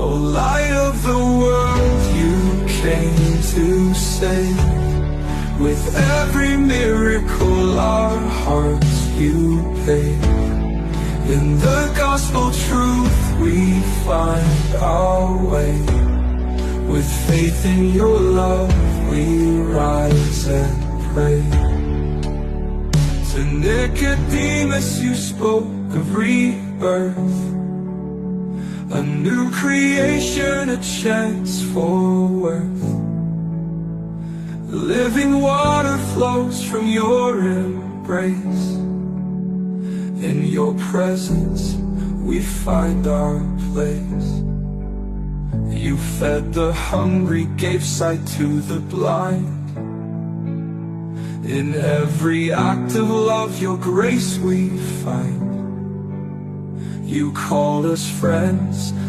O light of the world, you came to save. With every miracle our hearts you paid. In the gospel truth we find our way. With faith in your love we rise and pray. To Nicodemus you spoke of rebirth, a new creation, a chance for worth. Living water flows from your embrace. In your presence we find our place. You fed the hungry, gave sight to the blind. In every act of love your grace we find. You called us friends,